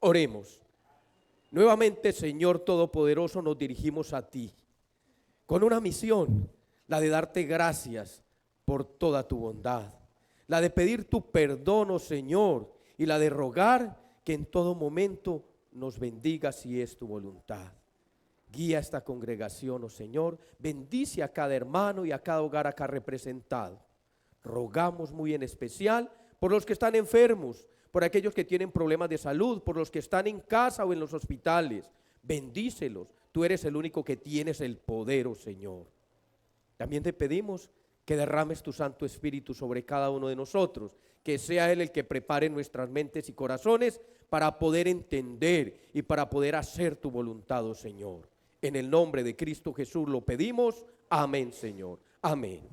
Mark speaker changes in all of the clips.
Speaker 1: Oremos. Nuevamente, Señor Todopoderoso, nos dirigimos a ti con una misión, la de darte gracias por toda tu bondad, la de pedir tu perdón, oh Señor, y la de rogar que en todo momento nos bendigas si es tu voluntad. Guía esta congregación, oh Señor, bendice a cada hermano y a cada hogar acá representado. Rogamos muy en especial por los que están enfermos, por aquellos que tienen problemas de salud, por los que están en casa o en los hospitales. Bendícelos, tú eres el único que tienes el poder, oh Señor. También te pedimos que derrames tu Santo Espíritu sobre cada uno de nosotros, que sea Él el que prepare nuestras mentes y corazones para poder entender y para poder hacer tu voluntad, oh Señor. En el nombre de Cristo Jesús lo pedimos, amén, Señor, amén.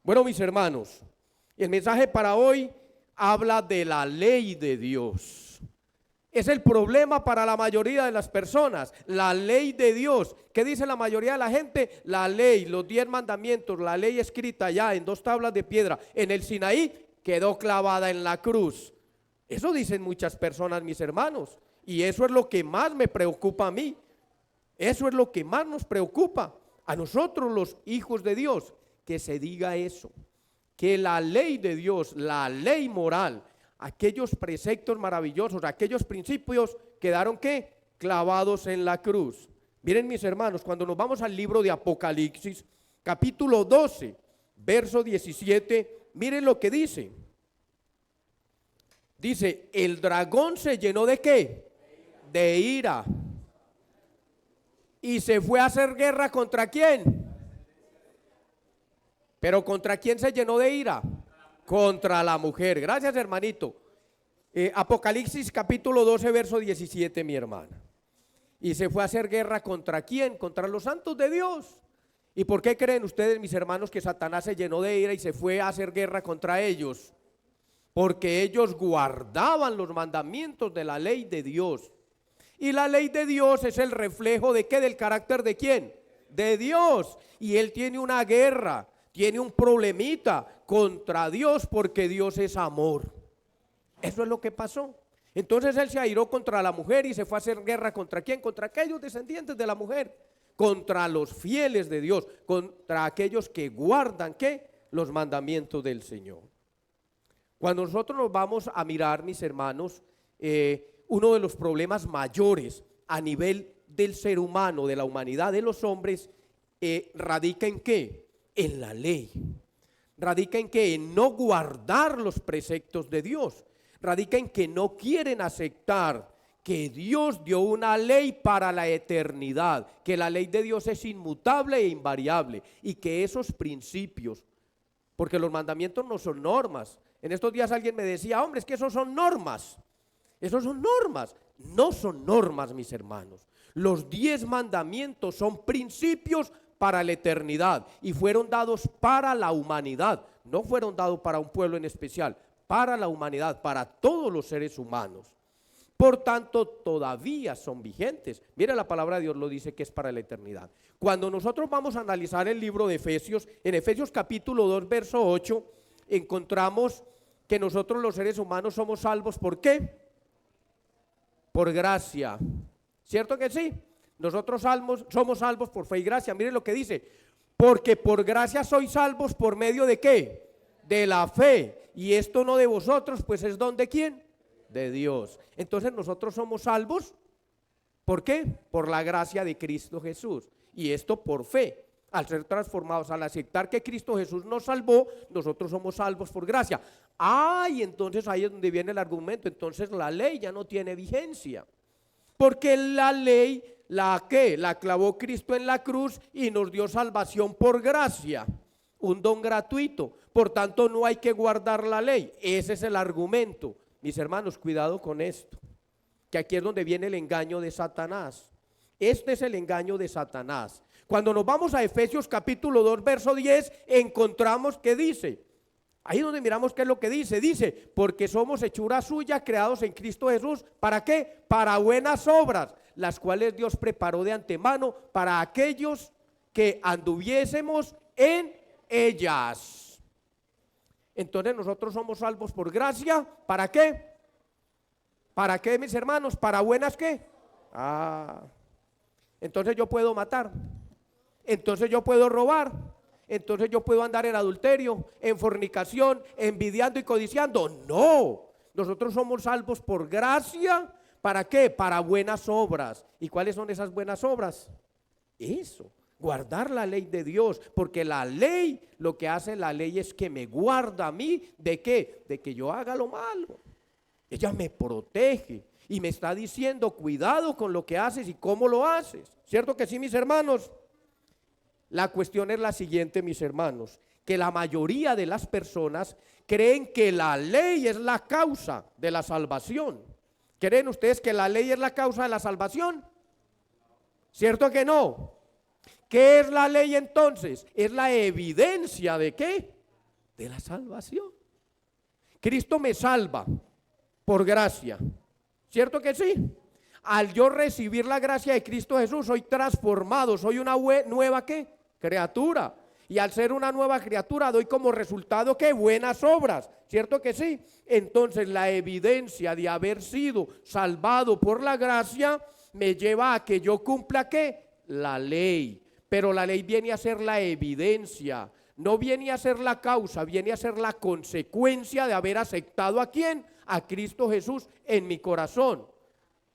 Speaker 1: Bueno, mis hermanos, el mensaje para hoy habla de la ley de Dios. Es el problema para la mayoría de las personas, la ley de Dios. ¿Qué dice la mayoría de la gente? La ley, los 10 mandamientos, la ley escrita ya en 2 tablas de piedra en el Sinaí, quedó clavada en la cruz. Eso dicen muchas personas, mis hermanos, y eso es lo que más me preocupa a mí. Eso es lo que más nos preocupa a nosotros los hijos de Dios, que se diga eso, que la ley de Dios, la ley moral, aquellos preceptos maravillosos, aquellos principios quedaron ¿qué? Clavados en la cruz. Miren, mis hermanos, cuando nos vamos al libro de Apocalipsis, capítulo 12, verso 17, miren lo que dice. Dice, el dragón se llenó ¿de qué? De ira. Y se fue a hacer guerra ¿contra quién? Pero ¿contra quién se llenó de ira? Contra la mujer. Gracias, hermanito. Apocalipsis capítulo 12, verso 17, mi hermana. Y se fue a hacer guerra ¿contra quién? Contra los santos de Dios. ¿Y por qué creen ustedes, mis hermanos, que Satanás se llenó de ira y se fue a hacer guerra contra ellos? Porque ellos guardaban los mandamientos de la ley de Dios. Y la ley de Dios es el reflejo ¿de qué? Del carácter ¿de quién? De Dios. Y él tiene una guerra, tiene un problemita contra Dios, porque Dios es amor. Eso es lo que pasó. Entonces él se airó contra la mujer y se fue a hacer guerra ¿contra quién? Contra aquellos descendientes de la mujer, contra los fieles de Dios, contra aquellos que guardan ¿qué? Los mandamientos del Señor. Cuando nosotros nos vamos a mirar, mis hermanos, uno de los problemas mayores a nivel del ser humano, de la humanidad, de los hombres, radica ¿en qué? En la ley. Radica ¿en qué? En no guardar los preceptos de Dios. Radica en que no quieren aceptar que Dios dio una ley para la eternidad, que la ley de Dios es inmutable e invariable, y que esos principios, porque los mandamientos no son normas. En estos días alguien me decía, hombre, es que esos son normas. Esos son normas. No son normas, mis hermanos. Los 10 mandamientos son principios para la eternidad y fueron dados para la humanidad. No fueron dados para un pueblo en especial, para la humanidad, para todos los seres humanos. Por tanto, todavía son vigentes. Mira, la palabra de Dios lo dice que es para la eternidad. Cuando nosotros vamos a analizar el libro de Efesios, en Efesios capítulo 2, verso 8, encontramos que nosotros los seres humanos somos salvos. ¿Por qué? Por gracia. ¿Cierto que sí? Nosotros somos salvos por fe y gracia. Miren lo que dice, porque por gracia sois salvos por medio ¿de qué? De la fe. Y esto no de vosotros, pues es don de quién? De Dios. Entonces nosotros somos salvos, ¿por qué? Por la gracia de Cristo Jesús. Y esto por fe. Al ser transformados, al aceptar que Cristo Jesús nos salvó, nosotros somos salvos por gracia. Y entonces ahí es donde viene el argumento. Entonces la ley ya no tiene vigencia, porque la ley, la clavó Cristo en la cruz y nos dio salvación por gracia, un don gratuito. Por tanto, no hay que guardar la ley. Ese es el argumento. Mis hermanos, cuidado con esto, que aquí es donde viene el engaño de Satanás. Este es el engaño de Satanás. Cuando nos vamos a Efesios capítulo 2, verso 10, encontramos que dice, ahí donde miramos qué es lo que dice, porque somos hechura suya, creados en Cristo Jesús, ¿para qué? Para buenas obras, las cuales Dios preparó de antemano para aquellos que anduviésemos en ellas. Entonces nosotros somos salvos por gracia, ¿para qué? ¿Para qué, mis hermanos? ¿Para buenas qué? Entonces yo puedo matar, entonces yo puedo robar, entonces yo puedo andar en adulterio, en fornicación, envidiando y codiciando. No, nosotros somos salvos por gracia. ¿Para qué? Para buenas obras. ¿Y cuáles son esas buenas obras? Eso, guardar la ley de Dios, porque la ley, lo que hace la ley es que me guarda a mí, ¿de qué? De que yo haga lo malo. Ella me protege y me está diciendo, cuidado con lo que haces y cómo lo haces. ¿Cierto que sí, mis hermanos? La cuestión es la siguiente, mis hermanos, que la mayoría de las personas creen que la ley es la causa de la salvación. ¿Creen ustedes que la ley es la causa de la salvación? ¿Cierto que no? ¿Qué es la ley entonces? Es la evidencia ¿de qué? De la salvación. Cristo me salva por gracia. ¿Cierto que sí? Al yo recibir la gracia de Cristo Jesús, soy transformado, soy una nueva ¿qué? Criatura. Y al ser una nueva criatura doy como resultado ¿qué? Buenas obras. ¿Cierto que sí? Entonces la evidencia de haber sido salvado por la gracia me lleva a que yo cumpla ¿qué? La ley. Pero la ley viene a ser la evidencia, no viene a ser la causa, viene a ser la consecuencia de haber aceptado ¿a quién? A Cristo Jesús en mi corazón.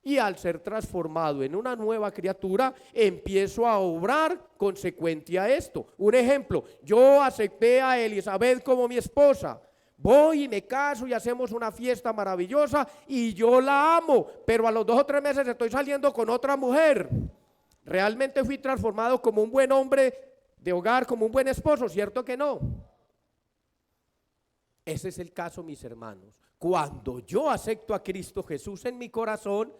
Speaker 1: Y al ser transformado en una nueva criatura, empiezo a obrar consecuente a esto. Un ejemplo, yo acepté a Elizabeth como mi esposa. Voy y me caso y hacemos una fiesta maravillosa y yo la amo, pero a los 2 o 3 meses estoy saliendo con otra mujer. ¿Realmente fui transformado como un buen hombre de hogar, como un buen esposo? ¿Cierto que no? Ese es el caso, mis hermanos. Cuando yo acepto a Cristo Jesús en mi corazón,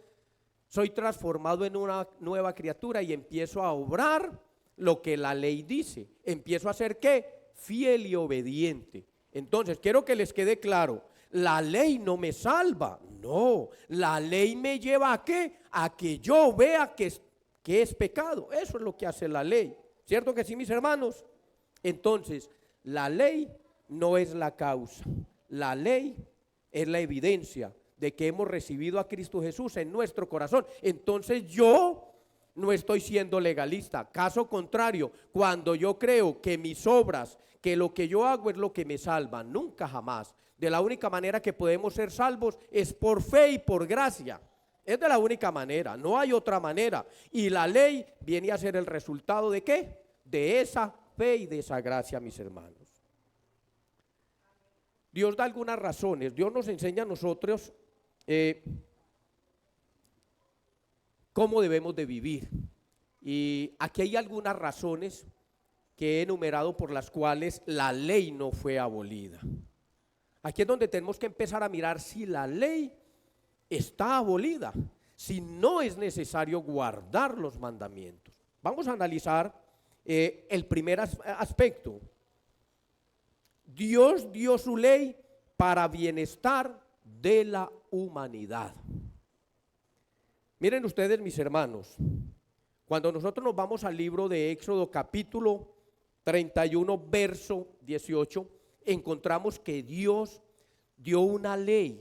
Speaker 1: soy transformado en una nueva criatura y empiezo a obrar lo que la ley dice. Empiezo a ser ¿qué? Fiel y obediente. Entonces, quiero que les quede claro, la ley no me salva, no, la ley me lleva ¿a qué? A que yo vea que es pecado. Eso es lo que hace la ley. ¿Cierto que sí, mis hermanos? Entonces, la ley no es la causa, la ley es la evidencia de que hemos recibido a Cristo Jesús en nuestro corazón. Entonces yo no estoy siendo legalista. Caso contrario, cuando yo creo que mis obras, que lo que yo hago es lo que me salva, nunca jamás. De la única manera que podemos ser salvos es por fe y por gracia. Es de la única manera, no hay otra manera. Y la ley viene a ser el resultado ¿de qué? De esa fe y de esa gracia, mis hermanos. Dios da algunas razones, Dios nos enseña a nosotros cómo debemos de vivir. Y aquí hay algunas razones que he enumerado por las cuales la ley no fue abolida. Aquí es donde tenemos que empezar a mirar si la ley está abolida, si no es necesario guardar los mandamientos. Vamos a analizar el primer aspecto. Dios dio su ley para bienestar de la humanidad. Miren ustedes, mis hermanos, cuando nosotros nos vamos al libro de Éxodo capítulo 31 verso 18, encontramos que Dios dio una ley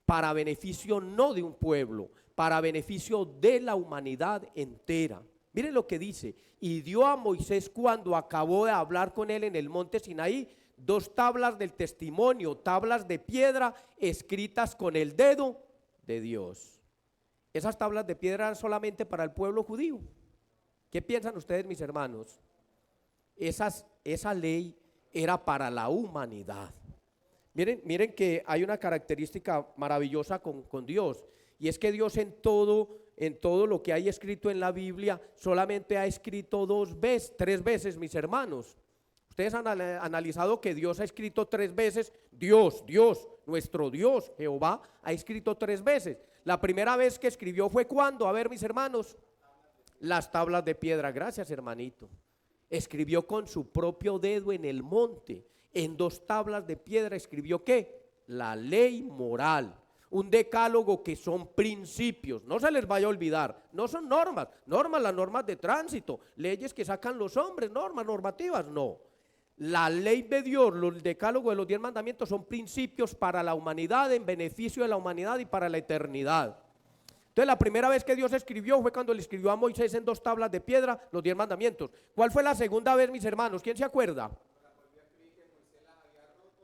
Speaker 1: para beneficio no de un pueblo, para beneficio de la humanidad entera. Miren lo que dice: y dio a Moisés, cuando acabó de hablar con él en el monte Sinaí, 2 tablas del testimonio, tablas de piedra escritas con el dedo de Dios. Esas tablas de piedra eran solamente para el pueblo judío. ¿Qué piensan ustedes, mis hermanos? Esa ley era para la humanidad. Miren que hay una característica maravillosa con Dios, y es que Dios en todo lo que hay escrito en la Biblia solamente ha escrito 3 veces, mis hermanos. Ustedes han analizado que Dios ha escrito 3 veces, Dios, nuestro Dios, Jehová, ha escrito 3 veces. La primera vez que escribió fue ¿cuándo? A ver, mis hermanos, las tablas de piedra. Gracias, hermanito. Escribió con su propio dedo en el monte. En 2 tablas de piedra escribió ¿qué? La ley moral. Un decálogo que son principios, no se les vaya a olvidar, no son normas, las normas de tránsito, leyes que sacan los hombres, normativas, no. La ley de Dios, los decálogos de los 10 mandamientos son principios para la humanidad, en beneficio de la humanidad y para la eternidad. Entonces la primera vez que Dios escribió fue cuando le escribió a Moisés en 2 tablas de piedra los 10 mandamientos. ¿Cuál fue la segunda vez, mis hermanos? ¿Quién se acuerda?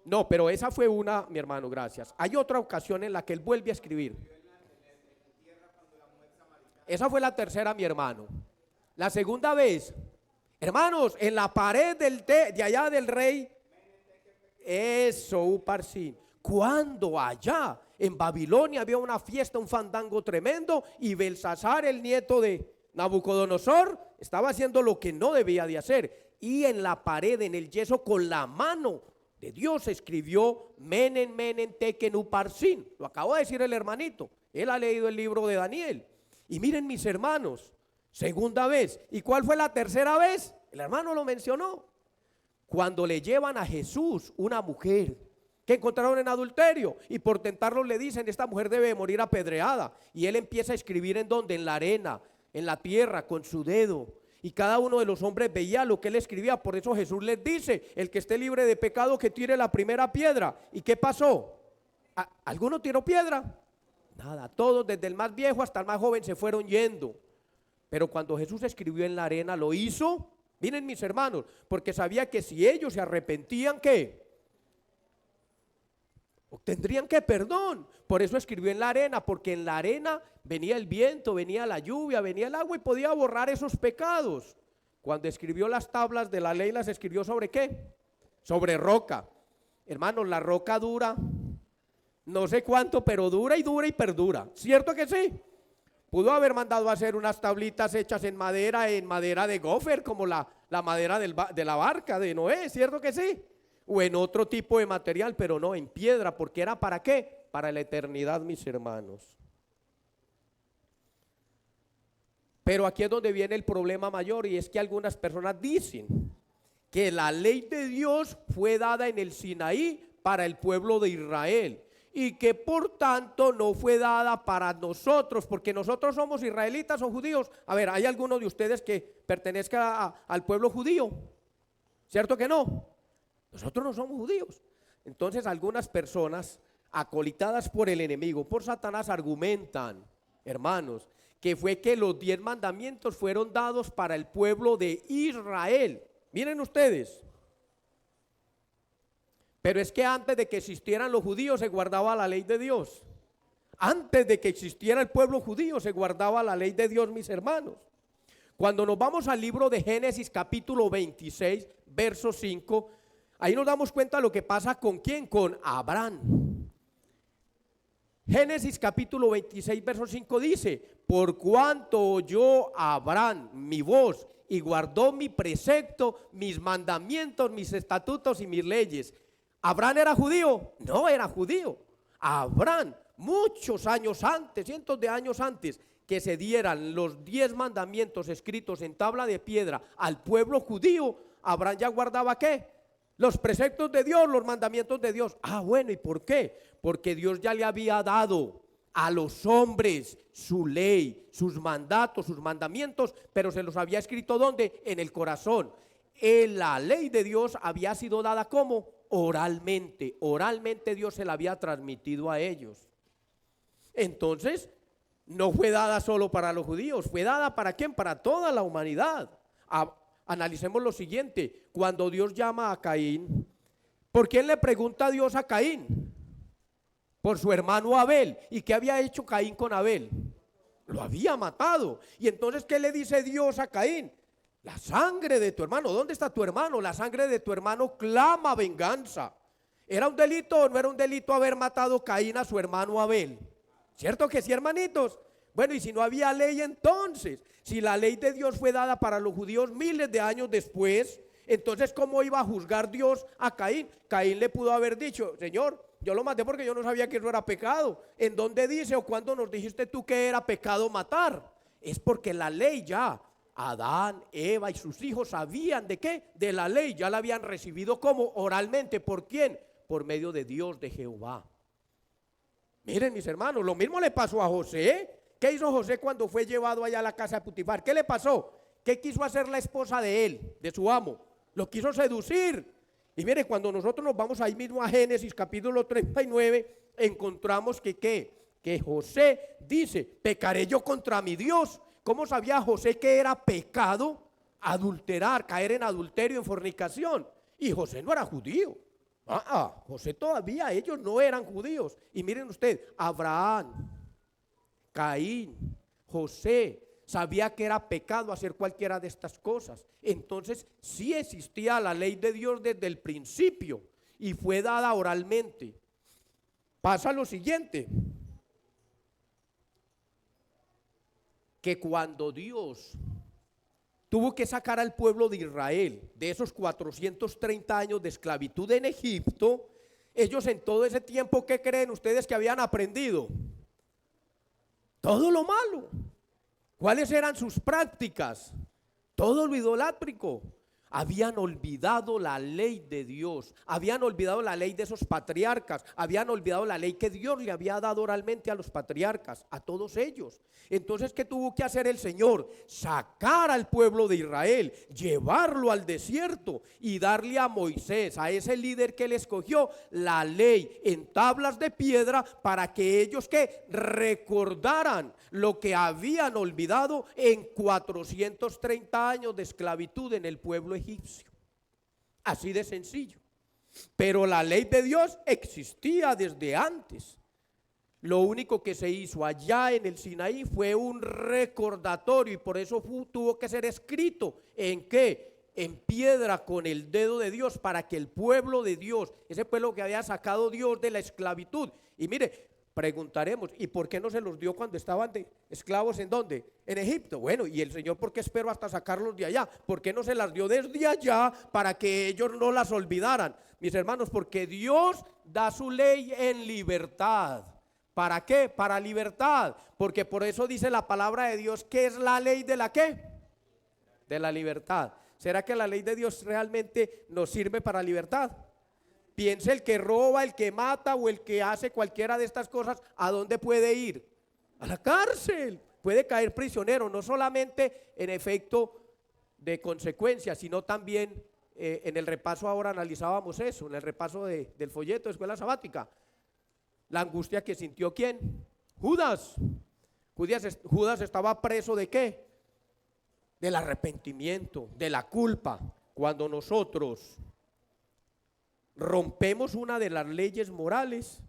Speaker 1: No, pero esa fue una, mi hermano, gracias. Hay otra ocasión en la que él vuelve a escribir. Esa fue la tercera, mi hermano. La segunda vez, hermanos, en la pared de allá del rey, eso, Uparsin. Cuando allá en Babilonia había una fiesta, un fandango tremendo, y Belsasar, el nieto de Nabucodonosor, estaba haciendo lo que no debía de hacer. Y en la pared, en el yeso, con la mano de Dios escribió Menen, Menen, Teken, Uparsin. Lo acabo de decir el hermanito. Él ha leído el libro de Daniel. Y miren, mis hermanos, segunda vez. ¿Y cuál fue la tercera vez? El hermano lo mencionó. Cuando le llevan a Jesús una mujer que encontraron en adulterio, y por tentarlo le dicen: esta mujer debe morir apedreada. Y él empieza a escribir ¿en dónde? En la arena, en la tierra, con su dedo. Y cada uno de los hombres veía lo que él escribía. Por eso Jesús les dice: el que esté libre de pecado, que tire la primera piedra. ¿Y qué pasó? ¿Alguno tiró piedra? Nada, todos, desde el más viejo hasta el más joven, se fueron yendo. Pero cuando Jesús escribió en la arena, lo hizo, miren, mis hermanos, porque sabía que si ellos se arrepentían, ¿qué? Obtendrían que perdón. Por eso escribió en la arena, porque en la arena venía el viento, venía la lluvia, venía el agua y podía borrar esos pecados. Cuando escribió las tablas de la ley, las escribió ¿sobre qué? Sobre roca. Hermanos, la roca dura no sé cuánto, pero dura y perdura. ¿Cierto que sí? Pudo haber mandado a hacer unas tablitas hechas en madera de gofer, como la madera de la barca de Noé, ¿cierto que sí? O en otro tipo de material, pero no, en piedra, porque era ¿para qué? Para la eternidad, mis hermanos. Pero aquí es donde viene el problema mayor, y es que algunas personas dicen que la ley de Dios fue dada en el Sinaí para el pueblo de Israel, y que por tanto no fue dada para nosotros, porque nosotros somos israelitas o judíos. A ver, ¿hay alguno de ustedes que pertenezca al pueblo judío? ¿Cierto que no? Nosotros no somos judíos. Entonces algunas personas, acolitadas por el enemigo, por Satanás, argumentan, hermanos, que fue que los 10 mandamientos fueron dados para el pueblo de Israel. Miren ustedes. Pero es que antes de que existieran los judíos se guardaba la ley de Dios. Antes de que existiera el pueblo judío se guardaba la ley de Dios, mis hermanos. Cuando nos vamos al libro de Génesis capítulo 26, verso 5, ahí nos damos cuenta de lo que pasa con ¿quién? Con Abraham. Génesis capítulo 26, verso 5 dice: por cuanto oyó Abraham mi voz y guardó mi precepto, mis mandamientos, mis estatutos y mis leyes. ¿Abraham era judío? No era judío. Abraham, muchos años antes, cientos de años antes que se dieran los 10 mandamientos escritos en tabla de piedra al pueblo judío, Abraham ya guardaba ¿qué? Los preceptos de Dios, los mandamientos de Dios. Bueno, ¿y por qué? Porque Dios ya le había dado a los hombres su ley, sus mandatos, sus mandamientos, pero se los había escrito ¿dónde? En el corazón. La ley de Dios había sido dada ¿cómo? Oralmente. Oralmente Dios se la había transmitido a ellos. Entonces, no fue dada solo para los judíos, fue dada ¿para quién? Para toda la humanidad. Analicemos lo siguiente: cuando Dios llama a Caín, ¿por quién le pregunta a Dios a Caín? Por su hermano Abel. ¿Y qué había hecho Caín con Abel? Lo había matado. Y entonces, ¿qué le dice Dios a Caín? La sangre de tu hermano. ¿Dónde está tu hermano? La sangre de tu hermano clama venganza. ¿Era un delito o no era un delito haber matado Caín a su hermano Abel? ¿Cierto que sí, hermanitos? Bueno, y si no había ley entonces, si la ley de Dios fue dada para los judíos miles de años después, entonces ¿cómo iba a juzgar Dios a Caín? Caín le pudo haber dicho: Señor, yo lo maté porque yo no sabía que eso era pecado. ¿En dónde dice o cuándo nos dijiste tú que era pecado matar? Es porque la ley ya, Adán, Eva y sus hijos sabían de qué, de la ley, ya la habían recibido como oralmente. ¿Por quién? Por medio de Dios, de Jehová. Miren, mis hermanos, lo mismo le pasó a José. ¿Qué hizo José cuando fue llevado allá a la casa de Putifar? ¿Qué le pasó? ¿Qué quiso hacer la esposa de él, de su amo? Lo quiso seducir. Y mire, cuando nosotros nos vamos ahí mismo a Génesis capítulo 39, encontramos que ¿qué? Que José dice, pecaré yo contra mi Dios. ¿Cómo sabía José que era pecado adulterar, caer en adulterio, en fornicación? Y José no era judío. José todavía, ellos no eran judíos. Y miren usted, Abraham, Caín, José, sabía que era pecado hacer cualquiera de estas cosas. Entonces sí existía la ley de Dios desde el principio y fue dada oralmente. Pasa lo siguiente, que cuando Dios tuvo que sacar al pueblo de Israel de esos 430 años de esclavitud en Egipto, ellos en todo ese tiempo, ¿qué creen ustedes que habían aprendido? Todo lo malo. ¿Cuáles eran sus prácticas? Todo lo idolátrico. Habían olvidado la ley de Dios, habían olvidado la ley de esos patriarcas, habían olvidado la ley que Dios le había dado oralmente a los patriarcas, a todos ellos. Entonces, ¿qué tuvo que hacer el Señor? Sacar al pueblo de Israel, llevarlo al desierto y darle a Moisés, a ese líder que él escogió, la ley en tablas de piedra para que ellos que recordaran lo que habían olvidado en 430 años de esclavitud en el pueblo egipcio. Así de sencillo. Pero la ley de Dios existía desde antes. Lo único que se hizo allá en el Sinaí fue un recordatorio y por eso tuvo que ser escrito en ¿qué? En piedra con el dedo de Dios para que el pueblo de Dios, ese pueblo que había sacado Dios de la esclavitud, y mire, preguntaremos, ¿y por qué no se los dio cuando estaban de esclavos en dónde? En Egipto. Bueno, ¿y el Señor por qué esperó hasta sacarlos de allá? ¿Por qué no se las dio desde allá para que ellos no las olvidaran? Mis hermanos, porque Dios da su ley en libertad. ¿Para qué? Para libertad. Porque por eso dice la palabra de Dios que es la ley de la ¿qué? De la libertad. ¿Será que la ley de Dios realmente nos sirve para libertad? Piense, el que roba, el que mata o el que hace cualquiera de estas cosas, ¿a dónde puede ir? A la cárcel. Puede caer prisionero, no solamente en efecto de consecuencias, sino también en el repaso ahora analizábamos eso, en el repaso del folleto de escuela sabática. La angustia que sintió ¿quién? Judas. Judas estaba preso ¿de qué? Del arrepentimiento, de la culpa. Cuando nosotros rompemos una de las leyes morales,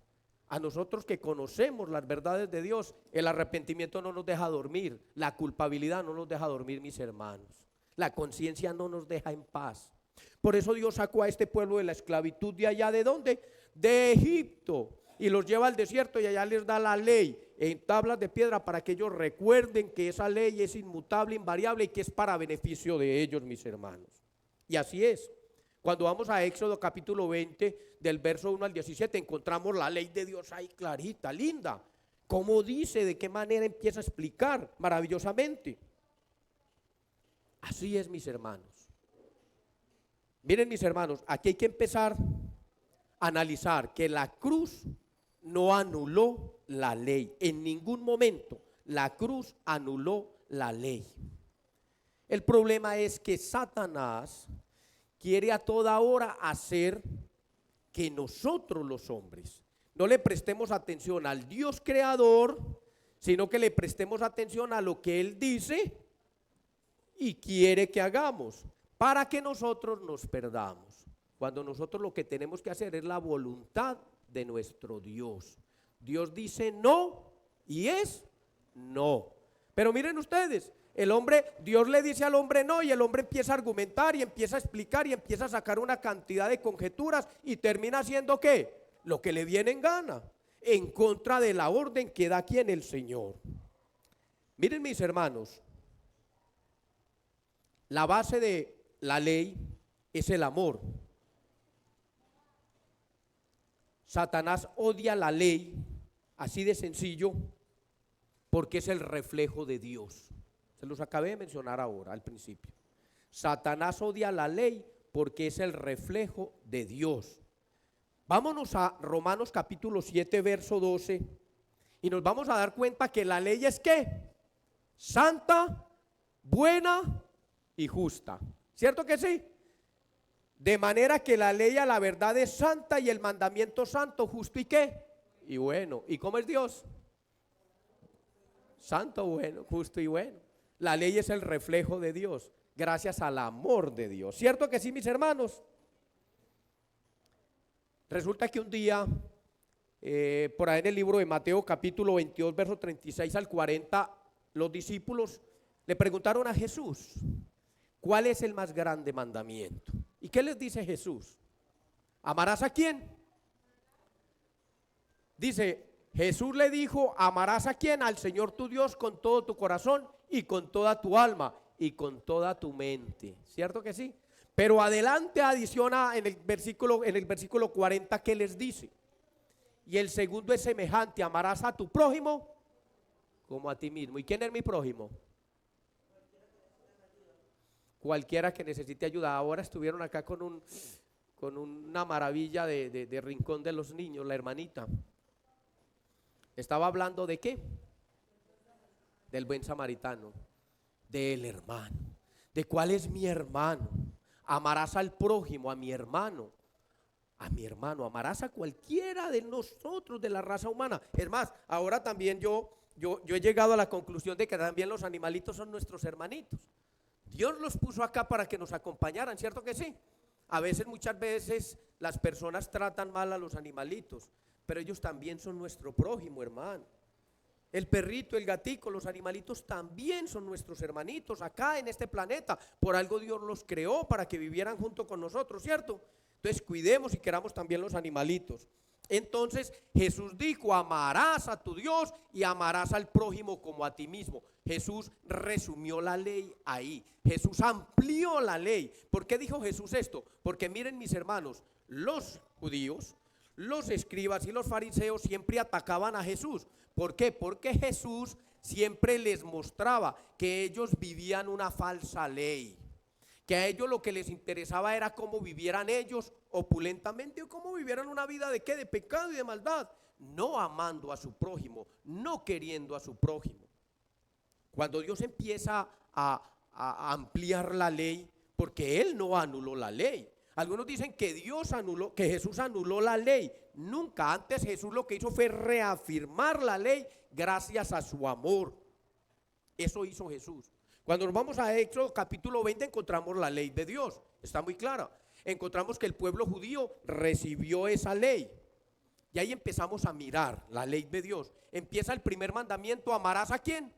Speaker 1: a nosotros que conocemos las verdades de Dios, el arrepentimiento no nos deja dormir, la culpabilidad no nos deja dormir, mis hermanos, la conciencia no nos deja en paz. Por eso Dios sacó a este pueblo de la esclavitud de allá, ¿de dónde? De Egipto, y los lleva al desierto y allá les da la ley en tablas de piedra para que ellos recuerden que esa ley es inmutable, invariable y que es para beneficio de ellos, mis hermanos. Y así es. Cuando vamos a Éxodo capítulo 20, del verso 1 al 17, encontramos la ley de Dios ahí clarita, linda. ¿Cómo dice? ¿De qué manera empieza a explicar? Maravillosamente. Así es, mis hermanos. Miren, mis hermanos, aquí hay que empezar a analizar que la cruz no anuló la ley. En ningún momento la cruz anuló la ley. El problema es que Satanás quiere a toda hora hacer que nosotros los hombres no le prestemos atención al Dios creador, sino que le prestemos atención a lo que Él dice y quiere que hagamos, para que nosotros nos perdamos. Cuando nosotros lo que tenemos que hacer es la voluntad de nuestro Dios. Dios dice no y es no. Pero miren ustedes, el hombre, Dios le dice al hombre no y el hombre empieza a argumentar y empieza a explicar y empieza a sacar una cantidad de conjeturas y termina haciendo ¿qué? Lo que le viene en gana, en contra de la orden que da quien el Señor. Miren, mis hermanos, la base de la ley es el amor. Satanás odia la ley, así de sencillo, porque es el reflejo de Dios. Se los acabé de mencionar ahora, al principio. Satanás odia la ley porque es el reflejo de Dios. Vámonos a Romanos capítulo 7, verso 12, y nos vamos a dar cuenta que la ley es ¿qué? Santa, buena y justa. ¿Cierto que sí? De manera que la ley a la verdad es santa y el mandamiento santo, justo y qué, y bueno. ¿Y cómo es Dios? Santo, bueno, justo y bueno. La ley es el reflejo de Dios, gracias al amor de Dios. ¿Cierto que sí, mis hermanos? Resulta que un día, por ahí en el libro de Mateo capítulo 22, verso 36 al 40, los discípulos le preguntaron a Jesús, ¿cuál es el más grande mandamiento? ¿Y qué les dice Jesús? ¿Amarás a quién? Dice, Jesús le dijo, ¿amarás a quién? Al Señor tu Dios con todo tu corazón y con toda tu alma y con toda tu mente. ¿Cierto que sí? Pero adelante adiciona en el versículo 40 que les dice. Y el segundo es semejante, amarás a tu prójimo como a ti mismo. ¿Y quién es mi prójimo? Cualquiera que necesite ayuda. Ahora estuvieron acá con una maravilla de Rincón de los Niños, la hermanita. Estaba hablando de qué? Del buen samaritano, del hermano. ¿De cuál es mi hermano? Amarás al prójimo, a mi hermano. A mi hermano, amarás a cualquiera de nosotros de la raza humana. Es más, ahora también yo he llegado a la conclusión de que también los animalitos son nuestros hermanitos. Dios los puso acá para que nos acompañaran, ¿cierto que sí? Muchas veces las personas tratan mal a los animalitos, pero ellos también son nuestro prójimo, hermano. El perrito, el gatico, los animalitos también son nuestros hermanitos acá en este planeta. Por algo Dios los creó para que vivieran junto con nosotros, ¿cierto? Entonces cuidemos y queramos también los animalitos. Entonces Jesús dijo, amarás a tu Dios y amarás al prójimo como a ti mismo. Jesús resumió la ley ahí. Jesús amplió la ley. ¿Por qué dijo Jesús esto? Porque miren, mis hermanos, los judíos, los escribas y los fariseos siempre atacaban a Jesús. ¿Por qué? Porque Jesús siempre les mostraba que ellos vivían una falsa ley, que a ellos lo que les interesaba era cómo vivieran ellos opulentamente o cómo vivieran una vida de qué, de pecado y de maldad, no amando a su prójimo, no queriendo a su prójimo. Cuando Dios empieza a ampliar la ley, porque Él no anuló la ley. Algunos dicen que que Jesús anuló la ley. Nunca, antes Jesús lo que hizo fue reafirmar la ley gracias a su amor. Eso hizo Jesús. Cuando nos vamos a Éxodo capítulo 20 encontramos la ley de Dios, está muy clara. Encontramos que el pueblo judío recibió esa ley. Y ahí empezamos a mirar la ley de Dios. Empieza el primer mandamiento, amarás ¿a quién?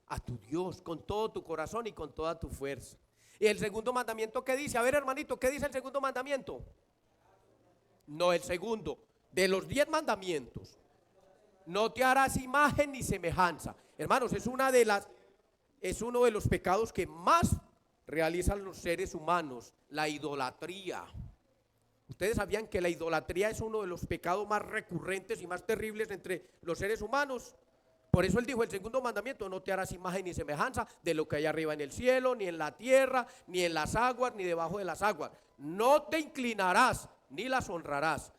Speaker 1: A tu Dios con todo tu corazón y con toda tu fuerza. Y el segundo mandamiento, ¿qué dice? A ver, hermanito, ¿qué dice el segundo mandamiento? No, el segundo, de los 10 mandamientos, no te harás imagen ni semejanza. Hermanos, es uno de los pecados que más realizan los seres humanos, la idolatría. Ustedes sabían que la idolatría es uno de los pecados más recurrentes y más terribles entre los seres humanos. Por eso Él dijo el segundo mandamiento, no te harás imagen ni semejanza de lo que hay arriba en el cielo, ni en la tierra, ni en las aguas, ni debajo de las aguas. No te inclinarás, ni las honrarás.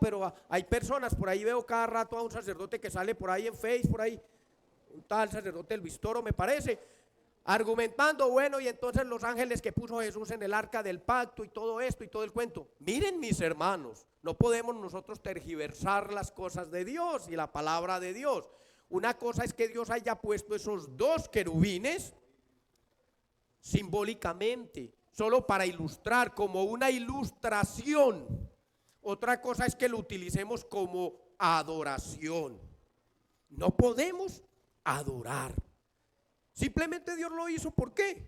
Speaker 1: Pero hay personas, por ahí veo cada rato a un sacerdote que sale por ahí en Facebook, por ahí, un tal sacerdote Luis Toro me parece, argumentando, bueno, y entonces los ángeles que puso Jesús en el arca del pacto y todo esto y todo el cuento. Miren, mis hermanos, no podemos nosotros tergiversar las cosas de Dios y la palabra de Dios. Una cosa es que Dios haya puesto esos 2 querubines simbólicamente, solo para ilustrar, como una ilustración. Otra cosa es que lo utilicemos como adoración. No podemos adorar. Simplemente Dios lo hizo, ¿por qué?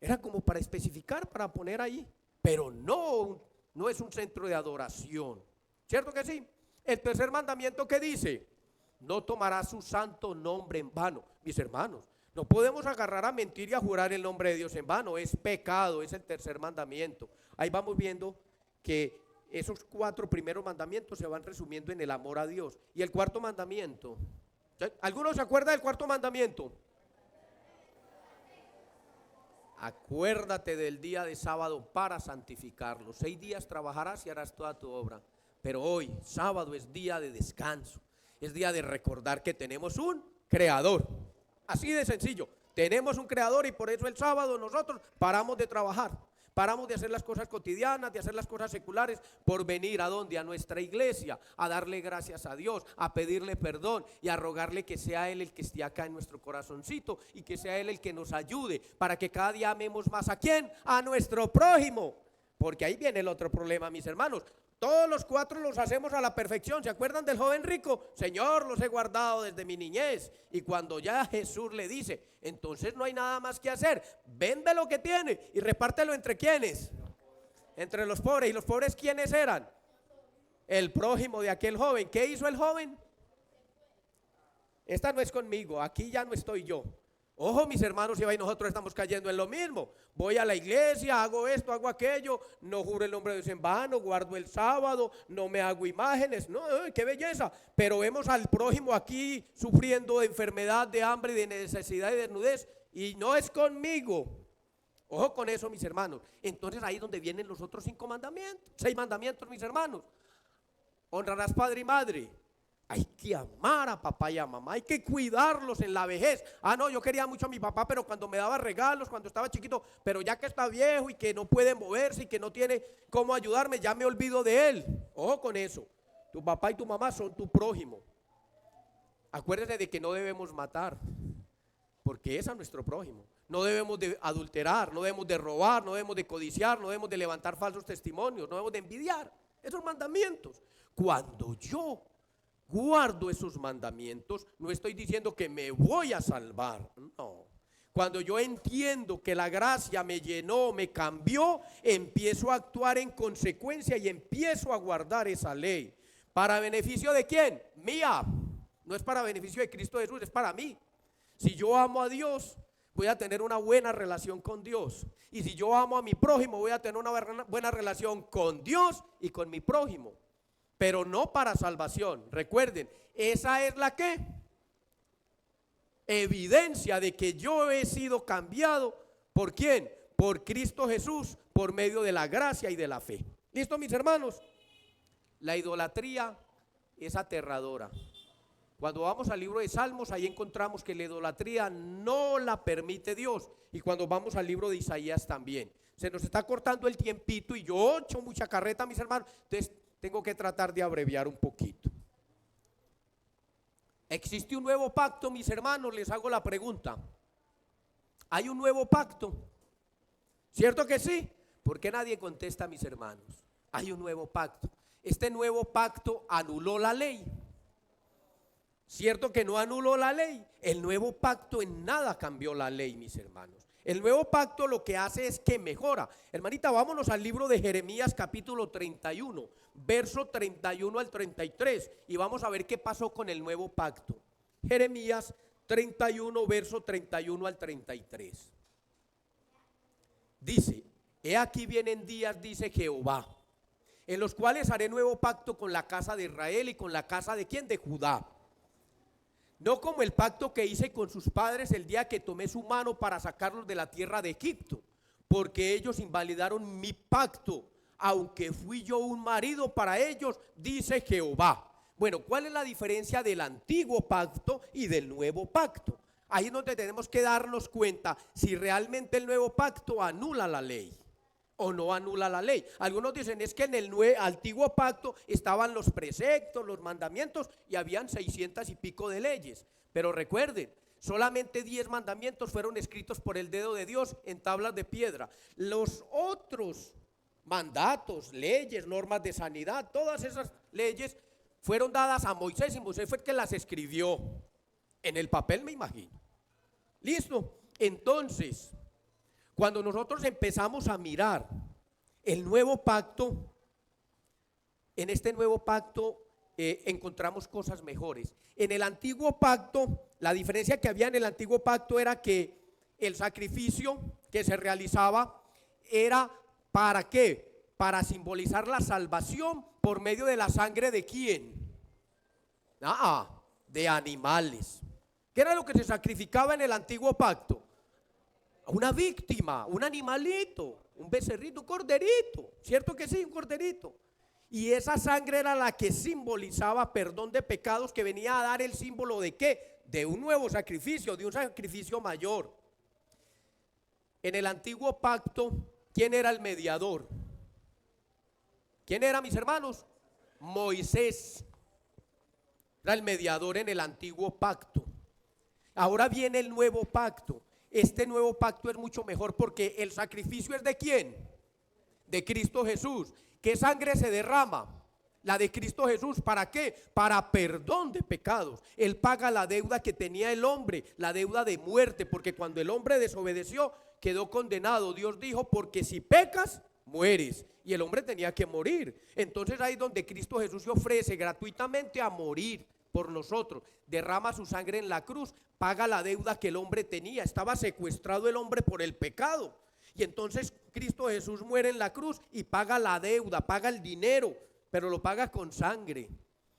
Speaker 1: Era como para especificar, para poner ahí, pero no es un centro de adoración. ¿Cierto que sí? El tercer mandamiento, ¿qué dice? No tomarás su santo nombre en vano. Mis hermanos, no podemos agarrar a mentir y a jurar el nombre de Dios en vano. Es pecado, es el tercer mandamiento. Ahí vamos viendo que esos 4 primeros mandamientos se van resumiendo en el amor a Dios. Y el cuarto mandamiento, ¿alguno se acuerda del cuarto mandamiento? Acuérdate del día de sábado para santificarlo. 6 días trabajarás y harás toda tu obra, pero hoy, sábado, es día de descanso. Es día de recordar que tenemos un creador. Así de sencillo, tenemos un creador y por eso el sábado nosotros paramos de trabajar. Paramos de hacer las cosas cotidianas, de hacer las cosas seculares, por venir ¿a dónde? A nuestra iglesia, a darle gracias a Dios, a pedirle perdón y a rogarle que sea Él el que esté acá en nuestro corazoncito y que sea Él el que nos ayude para que cada día amemos más ¿a quién? A nuestro prójimo. Porque ahí viene el otro problema, mis hermanos. Todos los cuatro los hacemos a la perfección. ¿Se acuerdan del joven rico? Señor, los he guardado desde mi niñez. Y cuando ya Jesús le dice, entonces no hay nada más que hacer, vende lo que tiene y repártelo entre ¿quiénes? Entre los pobres. ¿Y los pobres quiénes eran? El prójimo de aquel joven. ¿Qué hizo el joven? Esta no es conmigo, aquí ya no estoy yo. Ojo, mis hermanos, y nosotros estamos cayendo en lo mismo. Voy a la iglesia, hago esto, hago aquello, no juro el nombre de Dios en vano, guardo el sábado, no me hago imágenes. No, qué belleza. Pero vemos al prójimo aquí sufriendo de enfermedad, de hambre, de necesidad y de desnudez, y no es conmigo. Ojo con eso, mis hermanos. Entonces ahí es donde vienen los otros 5 mandamientos, 6 mandamientos, mis hermanos. Honrarás padre y madre. Hay que amar a papá y a mamá, hay que cuidarlos en la vejez. Ah, no, yo quería mucho a mi papá, pero cuando me daba regalos, cuando estaba chiquito, pero ya que está viejo y que no puede moverse y que no tiene cómo ayudarme, ya me olvido de él. Ojo con eso. Tu papá y tu mamá son tu prójimo. Acuérdate de que no debemos matar, porque es a nuestro prójimo. No debemos de adulterar, no debemos de robar, no debemos de codiciar, no debemos de levantar falsos testimonios, no debemos de envidiar. Esos mandamientos. Cuando yo guardo esos mandamientos, no estoy diciendo que me voy a salvar, no. Cuando yo entiendo que la gracia me llenó, me cambió, empiezo a actuar en consecuencia y empiezo a guardar esa ley. ¿Para beneficio de quién? Mía. No es para beneficio de Cristo Jesús, es para mí. Si yo amo a Dios, voy a tener una buena relación con Dios. Y si yo amo a mi prójimo, voy a tener una buena relación con Dios y con mi prójimo. Pero no para salvación. Recuerden, esa es la que evidencia de que yo he sido cambiado. ¿Por quién? Por Cristo Jesús, por medio de la gracia y de la fe. ¿Listo, mis hermanos? La idolatría es aterradora. Cuando vamos al libro de Salmos, ahí encontramos que la idolatría no la permite Dios. Y cuando vamos al libro de Isaías también. Se nos está cortando el tiempito y yo echo mucha carreta, mis hermanos. Entonces tengo que tratar de abreviar un poquito. ¿Existe un nuevo pacto, mis hermanos? Les hago la pregunta. ¿Hay un nuevo pacto? ¿Cierto que sí? ¿Por qué nadie contesta, mis hermanos? Hay un nuevo pacto. Este nuevo pacto anuló la ley. ¿Cierto que no anuló la ley? El nuevo pacto en nada cambió la ley, mis hermanos. El nuevo pacto lo que hace es que mejora. Hermanita, vámonos al libro de Jeremías capítulo 31, verso 31 al 33, y vamos a ver qué pasó con el nuevo pacto. Jeremías 31, verso 31 al 33. Dice: he aquí vienen días, dice Jehová, en los cuales haré nuevo pacto con la casa de Israel y con la casa de ¿quién? De Judá. No como el pacto que hice con sus padres el día que tomé su mano para sacarlos de la tierra de Egipto, porque ellos invalidaron mi pacto, aunque fui yo un marido para ellos, dice Jehová. Bueno, ¿cuál es la diferencia del antiguo pacto y del nuevo pacto? Ahí es donde tenemos que darnos cuenta si realmente el nuevo pacto anula la ley o no anula la ley. Algunos dicen es que en el antiguo pacto estaban los preceptos, los mandamientos y habían 600 y pico de leyes. Pero recuerden, solamente 10 mandamientos fueron escritos por el dedo de Dios en tablas de piedra. Los otros mandatos, leyes, normas de sanidad, todas esas leyes fueron dadas a Moisés y Moisés fue el que las escribió en el papel, me imagino. ¿Listo? Entonces, cuando nosotros empezamos a mirar el nuevo pacto, en este nuevo pacto encontramos cosas mejores. En el antiguo pacto, la diferencia que había en el antiguo pacto era que el sacrificio que se realizaba era ¿para qué? Para simbolizar la salvación por medio de la sangre de ¿quién? De animales. ¿Qué era lo que se sacrificaba en el antiguo pacto? Una víctima, un animalito, un becerrito, un corderito, ¿cierto que sí? Un corderito. Y esa sangre era la que simbolizaba perdón de pecados, que venía a dar el símbolo de ¿qué? De un nuevo sacrificio, de un sacrificio mayor. En el antiguo pacto ¿Quién era el mediador? ¿Quién era, mis hermanos? Moisés. Era el mediador en el antiguo pacto. Ahora viene el nuevo pacto. Este nuevo pacto es mucho mejor porque el sacrificio es ¿de quién? De Cristo Jesús. ¿Qué sangre se derrama? La de Cristo Jesús. ¿Para qué? Para perdón de pecados. Él paga la deuda que tenía el hombre, la deuda de muerte, porque cuando el hombre desobedeció, quedó condenado. Dios dijo, porque si pecas, mueres. Y el hombre tenía que morir. Entonces ahí es donde Cristo Jesús se ofrece gratuitamente a morir por nosotros. Derrama su sangre en la cruz, paga la deuda que el hombre tenía. Estaba secuestrado el hombre por el pecado. Y entonces Cristo Jesús muere en la cruz y paga la deuda, paga el dinero, pero lo paga con sangre.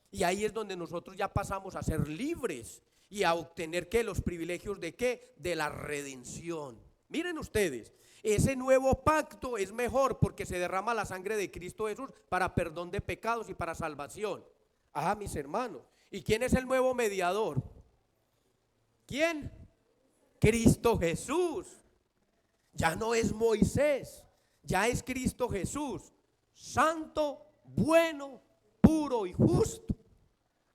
Speaker 1: Y ahí es donde nosotros ya pasamos a ser libres y a obtener ¿qué? Los privilegios de ¿qué? De la redención. Miren ustedes, ese nuevo pacto es mejor porque se derrama la sangre de Cristo Jesús para perdón de pecados y para salvación. Ah, mis hermanos. ¿Y quién es el nuevo mediador? ¿Quién? Cristo Jesús. Ya no es Moisés, ya es Cristo Jesús, santo, bueno, puro y justo.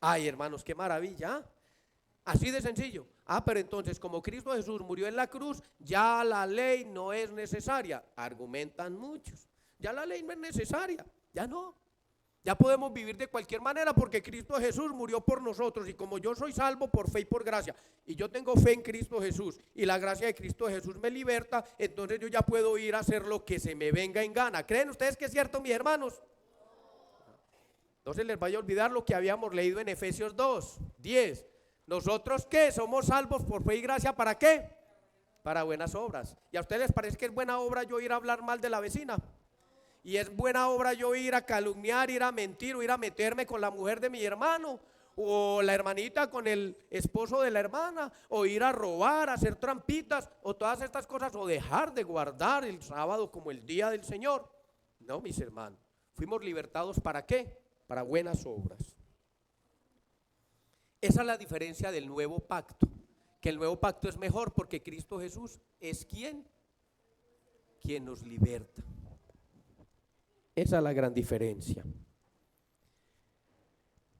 Speaker 1: Ay, hermanos, qué maravilla, ¿eh? Así de sencillo. Pero entonces, como Cristo Jesús murió en la cruz, ya la ley no es necesaria. Argumentan muchos. Ya la ley no es necesaria, ya no. Ya podemos vivir de cualquier manera porque Cristo Jesús murió por nosotros. Y como yo soy salvo por fe y por gracia, y yo tengo fe en Cristo Jesús, y la gracia de Cristo Jesús me liberta, entonces yo ya puedo ir a hacer lo que se me venga en gana. ¿Creen ustedes que es cierto, mis hermanos? No se les vaya a olvidar lo que habíamos leído en Efesios 2:10. ¿Nosotros qué? Somos salvos por fe y gracia, ¿para qué? Para buenas obras. ¿Y a ustedes les parece que es buena obra yo ir a hablar mal de la vecina? Y es buena obra yo ir a calumniar, ir a mentir o ir a meterme con la mujer de mi hermano, o la hermanita con el esposo de la hermana, o ir a robar, a hacer trampitas, o todas estas cosas, o dejar de guardar el sábado como el día del Señor. No, mis hermanos, fuimos libertados ¿para qué? Para buenas obras. Esa es la diferencia del nuevo pacto, que el nuevo pacto es mejor porque Cristo Jesús es quien nos liberta. Esa es la gran diferencia.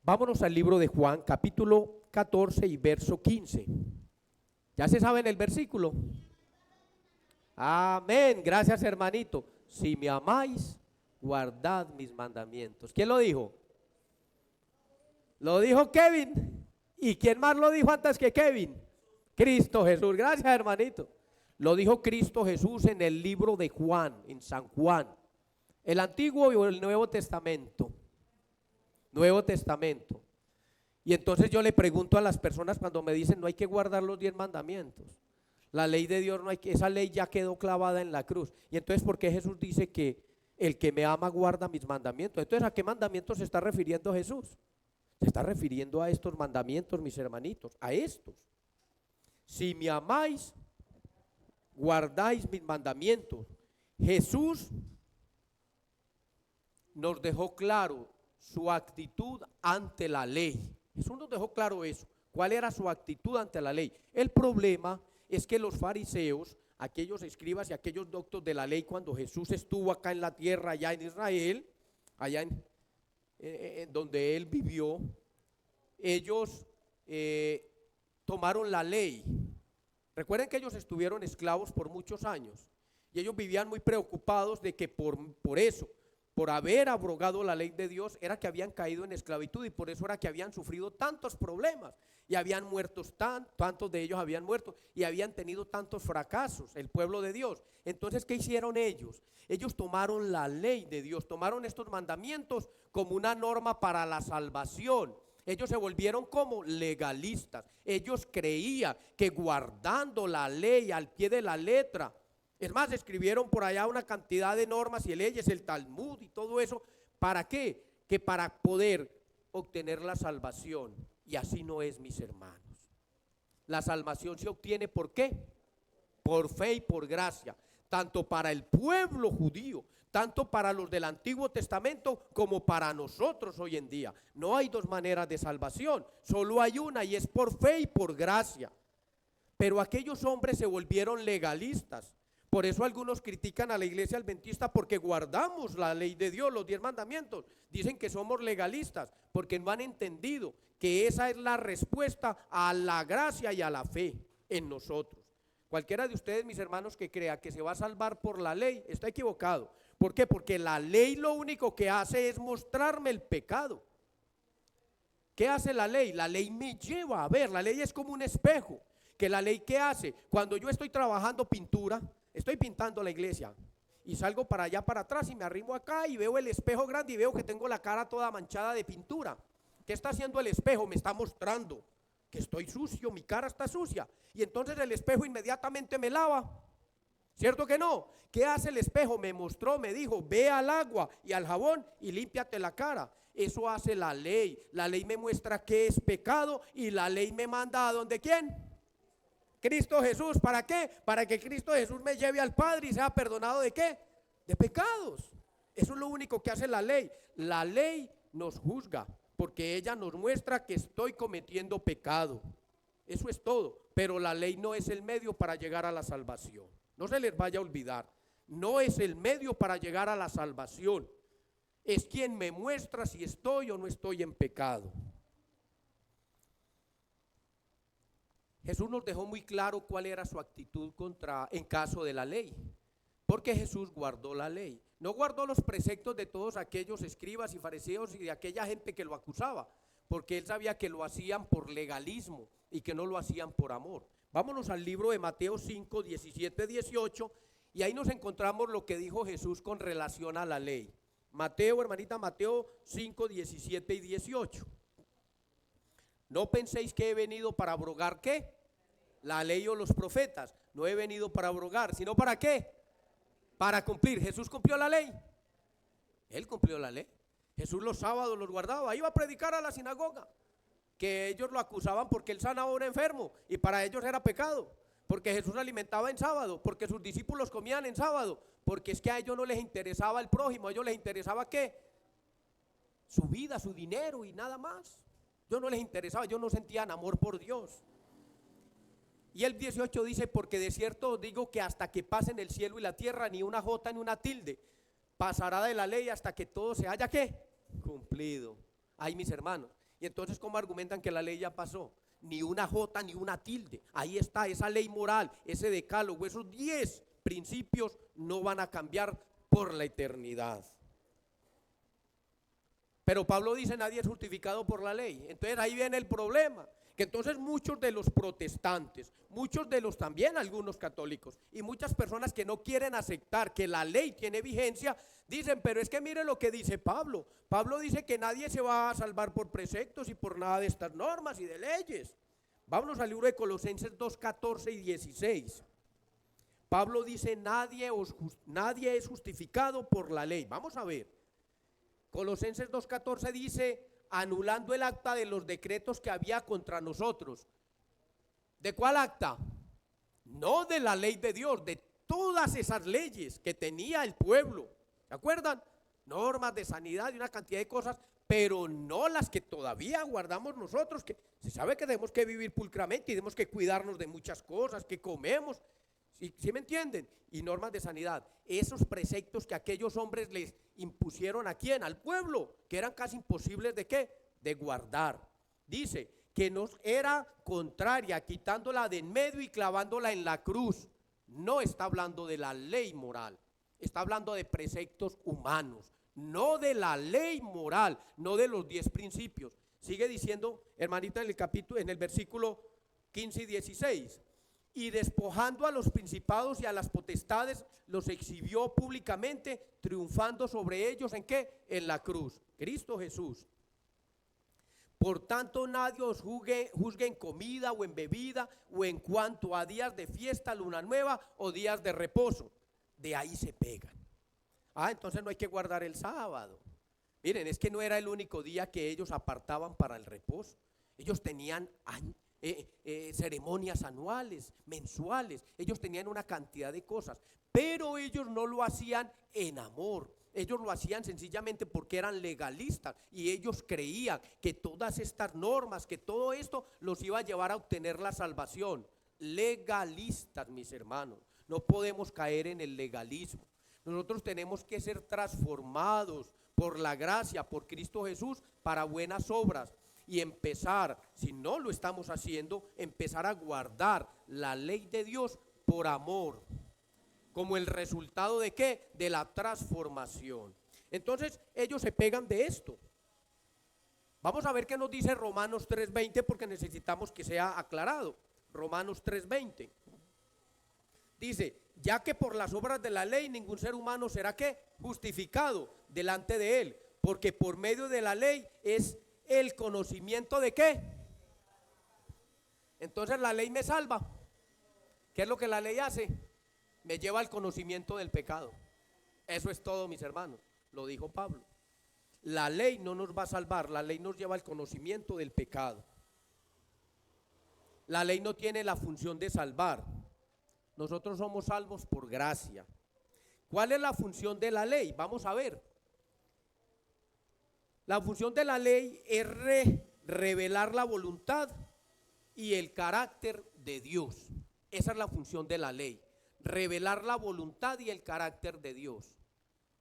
Speaker 1: Vámonos al libro de Juan, capítulo 14 y verso 15. ¿Ya se saben el versículo? Amén, gracias hermanito. Si me amáis, guardad mis mandamientos. ¿Quién lo dijo? Lo dijo Kevin. ¿Y quién más lo dijo antes que Kevin? Cristo Jesús, gracias hermanito. Lo dijo Cristo Jesús en el libro de Juan, en San Juan. El Antiguo y el Nuevo Testamento. Nuevo Testamento. Y entonces yo le pregunto a las personas cuando me dicen no hay que guardar los 10 mandamientos. La ley de Dios no hay que, esa ley ya quedó clavada en la cruz. Y entonces ¿por qué Jesús dice que el que me ama guarda mis mandamientos? Entonces ¿a qué mandamientos se está refiriendo Jesús? Se está refiriendo a estos mandamientos, mis hermanitos, a estos. Si me amáis, guardáis mis mandamientos. Jesús nos dejó claro su actitud ante la ley. Jesús nos dejó claro eso. ¿Cuál era su actitud ante la ley? El problema es que los fariseos, aquellos escribas y aquellos doctos de la ley, cuando Jesús estuvo acá en la tierra, allá en Israel, allá en donde él vivió, ellos tomaron la ley. Recuerden que ellos estuvieron esclavos por muchos años y ellos vivían muy preocupados de que por eso, por haber abrogado la ley de Dios, era que habían caído en esclavitud y por eso era que habían sufrido tantos problemas y habían muerto, tantos de ellos habían muerto y habían tenido tantos fracasos, el pueblo de Dios. Entonces, ¿qué hicieron ellos? Ellos tomaron la ley de Dios, tomaron estos mandamientos como una norma para la salvación. Ellos se volvieron como legalistas. Ellos creían que guardando la ley al pie de la letra, es más, escribieron por allá una cantidad de normas y leyes, el Talmud y todo eso. ¿Para qué? Que para poder obtener la salvación. Y así no es, mis hermanos. La salvación se obtiene ¿por qué? Por fe y por gracia. Tanto para el pueblo judío, tanto para los del Antiguo Testamento como para nosotros hoy en día. No hay dos maneras de salvación, solo hay una y es por fe y por gracia. Pero aquellos hombres se volvieron legalistas. Por eso algunos critican a la iglesia adventista porque guardamos la ley de Dios, los 10 mandamientos. Dicen que somos legalistas porque no han entendido que esa es la respuesta a la gracia y a la fe en nosotros. Cualquiera de ustedes, mis hermanos, que crea que se va a salvar por la ley, está equivocado. ¿Por qué? Porque la ley lo único que hace es mostrarme el pecado. ¿Qué hace la ley? La ley me lleva a ver, la ley es como un espejo. ¿Que la ley qué hace? Cuando yo estoy trabajando pintura, estoy pintando la iglesia y salgo para allá para atrás y me arrimo acá y veo el espejo grande y veo que tengo la cara toda manchada de pintura. ¿Qué está haciendo el espejo? Me está mostrando que estoy sucio, mi cara está sucia. Y entonces el espejo inmediatamente me lava. ¿Cierto que no? ¿Qué hace el espejo? Me mostró, me dijo, ve al agua y al jabón y límpiate la cara. Eso hace la ley. La ley me muestra qué es pecado y la ley me manda ¿a dónde quién? Cristo Jesús. ¿Para qué? Para que Cristo Jesús me lleve al Padre y sea perdonado ¿de qué? De pecados. Eso es lo único que hace la ley. La ley nos juzga porque ella nos muestra que estoy cometiendo pecado. Eso es todo. Pero la ley no es el medio para llegar a la salvación. No se les vaya a olvidar. No es el medio para llegar a la salvación. Es quien me muestra si estoy o no estoy en pecado. Jesús nos dejó muy claro cuál era su actitud en caso de la ley, porque Jesús guardó la ley, no guardó los preceptos de todos aquellos escribas y fariseos y de aquella gente que lo acusaba, porque él sabía que lo hacían por legalismo y que no lo hacían por amor. Vámonos al libro de Mateo 5, 17, 18 y ahí nos encontramos lo que dijo Jesús con relación a la ley. Mateo, hermanita, Mateo 5, 17 y 18. No penséis que he venido para abrogar ¿qué? La ley o los profetas. No he venido para abrogar, sino ¿para qué? Para cumplir. ¿Jesús cumplió la ley? Él cumplió la ley. Jesús los sábados los guardaba, iba a predicar a la sinagoga, que ellos lo acusaban porque él sanaba a un enfermo y para ellos era pecado, porque Jesús alimentaba en sábado, porque sus discípulos comían en sábado, porque es que a ellos no les interesaba el prójimo, a ellos les interesaba ¿qué? Su vida, su dinero y nada más. Yo no les interesaba, ellos no sentían amor por Dios. Y el 18 dice, porque de cierto os digo que hasta que pasen el cielo y la tierra, ni una jota ni una tilde pasará de la ley hasta que todo se haya ¿qué? Cumplido. Ay, mis hermanos. Y entonces, ¿cómo argumentan que la ley ya pasó? Ni una jota ni una tilde. Ahí está esa ley moral, ese decálogo, esos 10 principios no van a cambiar por la eternidad. Pero Pablo dice nadie es justificado por la ley. Entonces ahí viene el problema, que entonces muchos de los protestantes, muchos de los también algunos católicos y muchas personas que no quieren aceptar que la ley tiene vigencia, dicen, pero es que mire lo que dice Pablo. Pablo dice que nadie se va a salvar por preceptos y por nada de estas normas y de leyes. Vámonos al libro de Colosenses 2, 14 y 16. Pablo dice nadie es justificado por la ley. Vamos a ver. Colosenses 2:14 dice, anulando el acta de los decretos que había contra nosotros. ¿De cuál acta? No de la ley de Dios, de todas esas leyes que tenía el pueblo. ¿Se acuerdan? Normas de sanidad y una cantidad de cosas, pero no las que todavía guardamos nosotros, que se sabe que tenemos que vivir pulcramente y tenemos que cuidarnos de muchas cosas que comemos. ¿Sí me entienden? Y normas de sanidad, esos preceptos que aquellos hombres les impusieron ¿a quién? Al pueblo, que eran casi imposibles ¿de qué? De guardar. Dice que nos era contraria, quitándola de en medio y clavándola en la cruz. No está hablando de la ley moral, está hablando de preceptos humanos, no de la ley moral, no de los 10 principios. Sigue diciendo, hermanita, en el versículo 15 y 16. Y despojando a los principados y a las potestades, los exhibió públicamente, triunfando sobre ellos ¿en qué? En la cruz, Cristo Jesús. Por tanto, nadie os juzgue en comida o en bebida o en cuanto a días de fiesta, luna nueva o días de reposo. De ahí se pegan. Entonces no hay que guardar el sábado. Miren, es que no era el único día que ellos apartaban para el reposo. Ellos tenían ceremonias anuales, mensuales, ellos tenían una cantidad de cosas, pero ellos no lo hacían en amor, ellos lo hacían sencillamente porque eran legalistas y ellos creían que todas estas normas, que todo esto los iba a llevar a obtener la salvación. Legalistas, mis hermanos. no podemos caer en el legalismo. Nosotros tenemos que ser transformados por la gracia, por Cristo Jesús, para buenas obras. Y empezar, si no lo estamos haciendo, empezar a guardar la ley de Dios por amor. Como el resultado de ¿qué? De la transformación. Entonces ellos se pegan de esto. Vamos a ver qué nos dice Romanos 3:20 porque necesitamos que sea aclarado. Romanos 3:20. Dice, ya que por las obras de la ley ningún ser humano será ¿qué? Justificado delante de él, porque por medio de la ley es el conocimiento de ¿qué? Entonces la ley me salva. ¿Qué es lo que la ley hace? Me lleva al conocimiento del pecado. Eso es todo, mis hermanos, lo dijo Pablo. La ley no nos va a salvar, la ley nos lleva al conocimiento del pecado. La ley no tiene la función de salvar. Nosotros somos salvos por gracia. ¿Cuál es la función de la ley? Vamos a ver. La función de la ley es revelar la voluntad y el carácter de Dios. Esa es la función de la ley, revelar la voluntad y el carácter de Dios.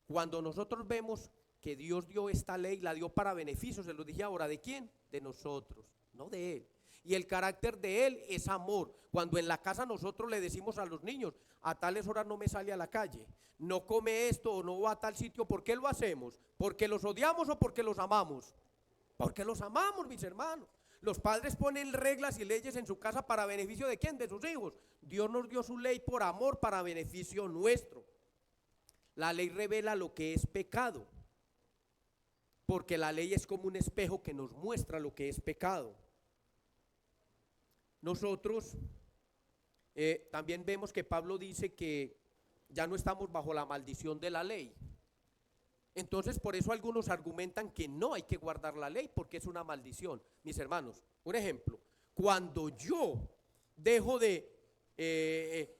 Speaker 1: Cuando nosotros vemos que Dios dio esta ley, la dio para beneficio, se lo dije ahora, ¿de quién? De nosotros, no de Él. Y el carácter de Él es amor. Cuando en la casa nosotros le decimos a los niños, a tales horas no me sale a la calle, no come esto o no va a tal sitio, ¿por qué lo hacemos? ¿Porque los odiamos o porque los amamos? Porque los amamos, mis hermanos. Los padres ponen reglas y leyes en su casa para beneficio de ¿quién? De sus hijos. Dios nos dio su ley por amor, para beneficio nuestro. La ley revela lo que es pecado, porque la ley es como un espejo que nos muestra lo que es pecado. Nosotros también vemos que Pablo dice que ya no estamos bajo la maldición de la ley. Entonces por eso algunos argumentan que no hay que guardar la ley porque es una maldición. Mis hermanos, un ejemplo, cuando yo dejo de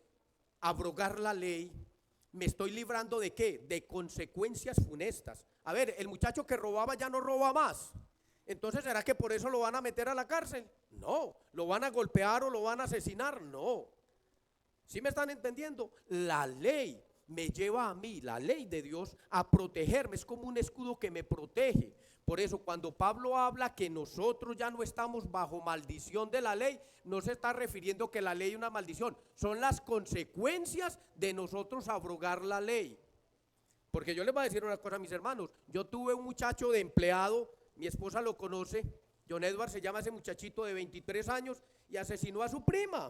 Speaker 1: abrogar la ley, me estoy librando ¿de qué? De consecuencias funestas. A ver, el muchacho que robaba ya no roba más. Entonces, ¿será que por eso lo van a meter a la cárcel? No. ¿Lo van a golpear o lo van a asesinar? No. ¿Sí me están entendiendo? La ley me lleva a mí, la ley de Dios, a protegerme. Es como un escudo que me protege. Por eso cuando Pablo habla que nosotros ya no estamos bajo maldición de la ley, no se está refiriendo que la ley es una maldición. Son las consecuencias de nosotros abrogar la ley. Porque yo les voy a decir una cosa, mis hermanos. Yo tuve un muchacho de empleado, mi esposa lo conoce, John Edward se llama ese muchachito de 23 años y asesinó a su prima.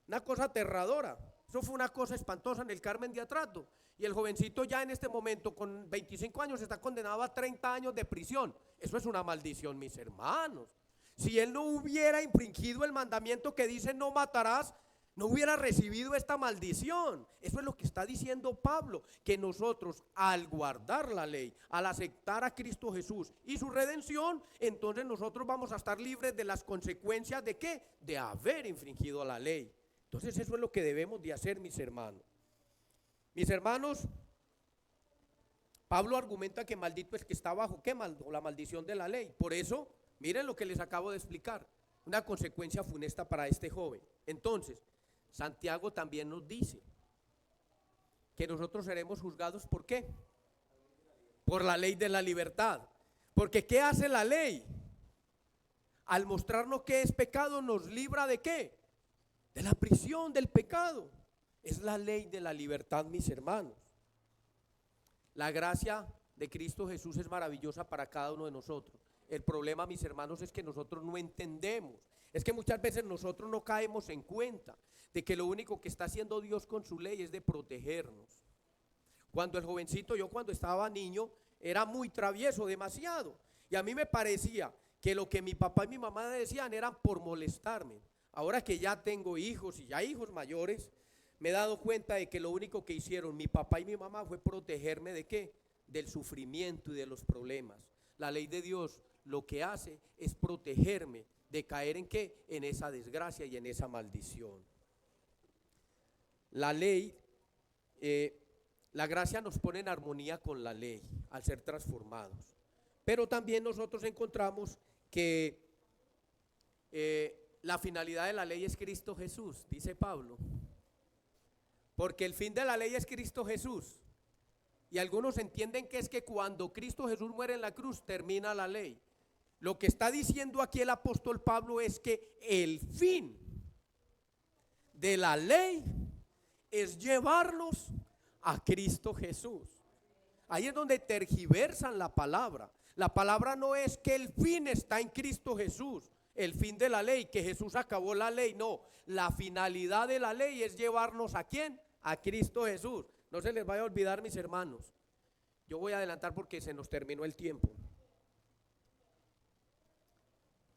Speaker 1: Una cosa aterradora. Eso fue una cosa espantosa en el Carmen de Atrato. Y el jovencito ya en este momento con 25 años está condenado a 30 años de prisión. Eso es una maldición, mis hermanos. Si él no hubiera infringido el mandamiento que dice no matarás, no hubiera recibido esta maldición. Eso es lo que está diciendo Pablo, que nosotros al guardar la ley, al aceptar a Cristo Jesús y su redención, entonces nosotros vamos a estar libres de las consecuencias ¿de qué? De haber infringido la ley. Entonces eso es lo que debemos de hacer, mis hermanos. Mis hermanos, Pablo argumenta que maldito es que está bajo ¿qué? La maldición de la ley. Por eso, miren lo que les acabo de explicar, una consecuencia funesta para este joven. Entonces, Santiago también nos dice que nosotros seremos juzgados ¿por qué? Por la ley de la libertad. Porque ¿qué hace la ley? Al mostrarnos qué es pecado, nos libra ¿de qué? De la prisión del pecado. Es la ley de la libertad, mis hermanos. La gracia de Cristo Jesús es maravillosa para cada uno de nosotros. El problema, mis hermanos, es que nosotros no entendemos. Es que muchas veces nosotros no caemos en cuenta de que lo único que está haciendo Dios con su ley es de protegernos. Cuando el jovencito, yo cuando estaba niño, era muy travieso, demasiado. Y a mí me parecía que lo que mi papá y mi mamá decían eran por molestarme. Ahora que ya tengo hijos y ya hijos mayores, me he dado cuenta de que lo único que hicieron mi papá y mi mamá fue protegerme ¿de qué? Del sufrimiento y de los problemas. La ley de Dios lo que hace es protegerme de caer ¿en qué? En esa desgracia y en esa maldición. La ley, la gracia nos pone en armonía con la ley al ser transformados. Pero también nosotros encontramos que la finalidad de la ley es Cristo Jesús, dice Pablo. Porque el fin de la ley es Cristo Jesús. Y algunos entienden que es que cuando Cristo Jesús muere en la cruz termina la ley. Lo que está diciendo aquí el apóstol Pablo es que el fin de la ley es llevarnos a Cristo Jesús. Ahí es donde tergiversan la palabra. La palabra no es que el fin está en Cristo Jesús, el fin de la ley, que Jesús acabó la ley. No, la finalidad de la ley es llevarnos ¿a quién? A Cristo Jesús. No se les vaya a olvidar, mis hermanos. Yo voy a adelantar porque se nos terminó el tiempo.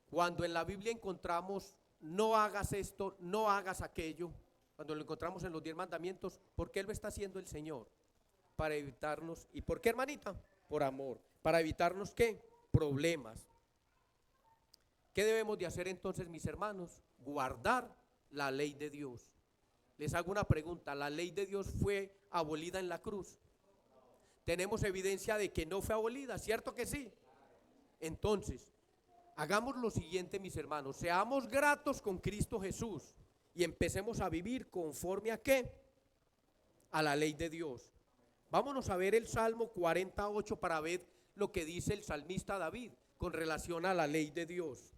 Speaker 1: Cuando en la Biblia encontramos no hagas esto, no hagas aquello, cuando lo encontramos en los 10 mandamientos, ¿por qué lo está haciendo el Señor? Para evitarnos. ¿Y por qué, hermanita? Por amor. Para evitarnos ¿qué? Problemas. ¿Qué debemos de hacer entonces, mis hermanos? Guardar la ley de Dios. Les hago una pregunta, ¿la ley de Dios fue abolida en la cruz? Tenemos evidencia de que no fue abolida, ¿cierto que sí? Entonces, hagamos lo siguiente, mis hermanos, seamos gratos con Cristo Jesús y empecemos a vivir conforme a ¿qué? A la ley de Dios. Vámonos a ver el Salmo 48 para ver lo que dice el salmista David con relación a la ley de Dios.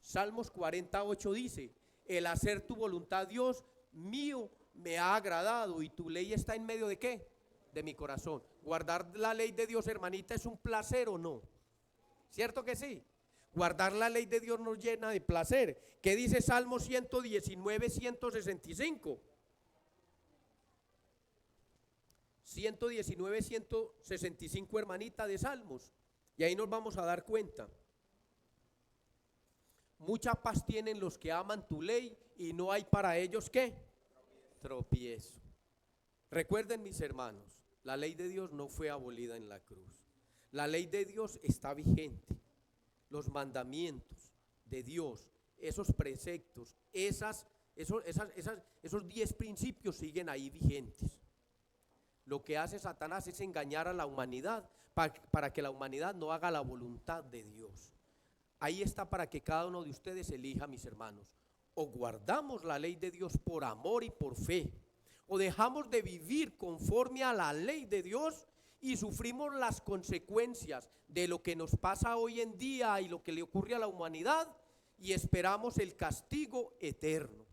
Speaker 1: Salmos 48 dice: el hacer tu voluntad, Dios mío, me ha agradado, y tu ley está en medio de ¿qué? De mi corazón. Guardar la ley de Dios, hermanita, ¿es un placer o no? ¿Cierto que sí? Guardar la ley de Dios nos llena de placer. ¿Qué dice Salmo 119, 165? 119, 165, hermanita, de Salmos. Y ahí nos vamos a dar cuenta. Mucha paz tienen los que aman tu ley y no hay para ellos ¿qué? Tropiezo. Recuerden, mis hermanos, la ley de Dios no fue abolida en la cruz. La ley de Dios está vigente. Los mandamientos de Dios, esos preceptos, esos 10 principios siguen ahí vigentes. Lo que hace Satanás es engañar a la humanidad para que la humanidad no haga la voluntad de Dios. Ahí está para que cada uno de ustedes elija, mis hermanos. O guardamos la ley de Dios por amor y por fe, o dejamos de vivir conforme a la ley de Dios y sufrimos las consecuencias de lo que nos pasa hoy en día y lo que le ocurre a la humanidad y esperamos el castigo eterno.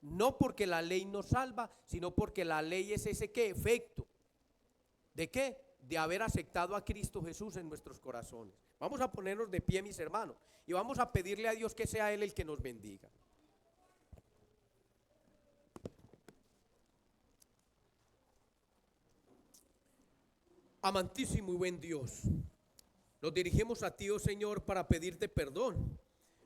Speaker 1: No porque la ley nos salva, sino porque la ley es ese ¿qué? Efecto. ¿De qué? De haber aceptado a Cristo Jesús en nuestros corazones. Vamos a ponernos de pie, mis hermanos, y vamos a pedirle a Dios que sea Él el que nos bendiga. Amantísimo y buen Dios, nos dirigimos a ti, oh Señor, para pedirte perdón,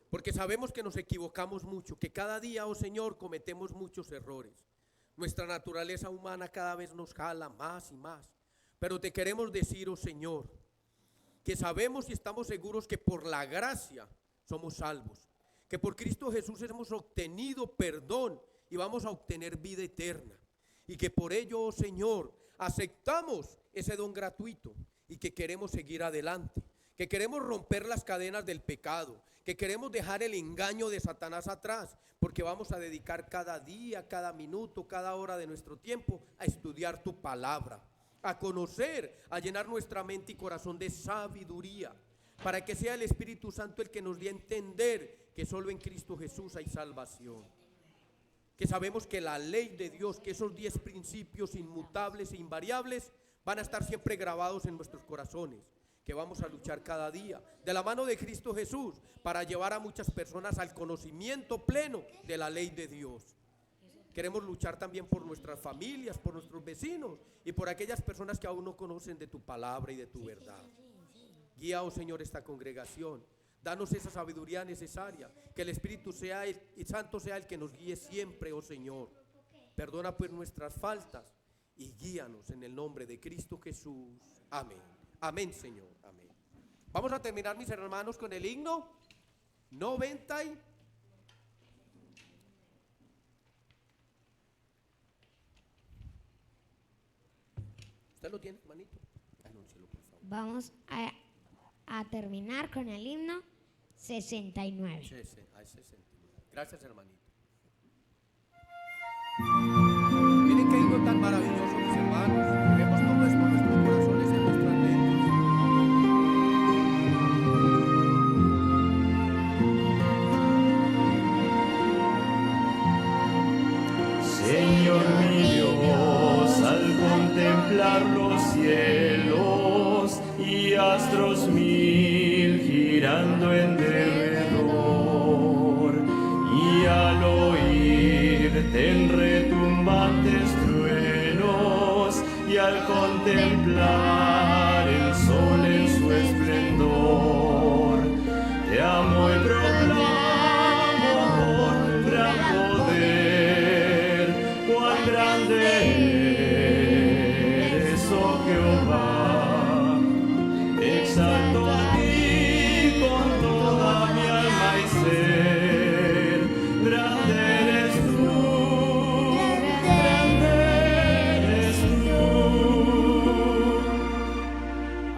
Speaker 1: porque sabemos que nos equivocamos mucho, que cada día, oh Señor, cometemos muchos errores. Nuestra naturaleza humana cada vez nos jala más y más, pero te queremos decir, oh Señor, que sabemos y estamos seguros que por la gracia somos salvos, que por Cristo Jesús hemos obtenido perdón y vamos a obtener vida eterna, y que por ello, oh Señor, aceptamos ese don gratuito y que queremos seguir adelante, que queremos romper las cadenas del pecado, que queremos dejar el engaño de Satanás atrás, porque vamos a dedicar cada día, cada minuto, cada hora de nuestro tiempo a estudiar tu palabra, a conocer, a llenar nuestra mente y corazón de sabiduría, para que sea el Espíritu Santo el que nos dé a entender que solo en Cristo Jesús hay salvación. Que sabemos que la ley de Dios, que esos 10 principios inmutables e invariables van a estar siempre grabados en nuestros corazones, que vamos a luchar cada día de la mano de Cristo Jesús para llevar a muchas personas al conocimiento pleno de la ley de Dios. Queremos luchar también por nuestras familias, por nuestros vecinos y por aquellas personas que aún no conocen de tu palabra y de tu verdad. Guía, oh Señor, esta congregación. Danos esa sabiduría necesaria, que el Espíritu Santo sea el que nos guíe siempre, oh Señor. Perdona pues nuestras faltas y guíanos en el nombre de Cristo Jesús. Amén. Amén, Señor. Amén. Vamos a terminar, mis hermanos, con el himno 90. ¿Usted lo tiene, hermanito? Anúncielo, por favor.
Speaker 2: Vamos a terminar con el himno 69.
Speaker 1: 69. Gracias, hermanito.
Speaker 3: Señor mi Dios, al contemplar los cielos y astros mil girando en derredor, y al oírte en retumbantes truenos, y al contemplar el sol en su esplendor, te amo y proclamo por tu gran poder, cuán grande eres, oh Jehová. Te exalto a ti con toda mi alma y ser, grande eres tú, grande eres tú.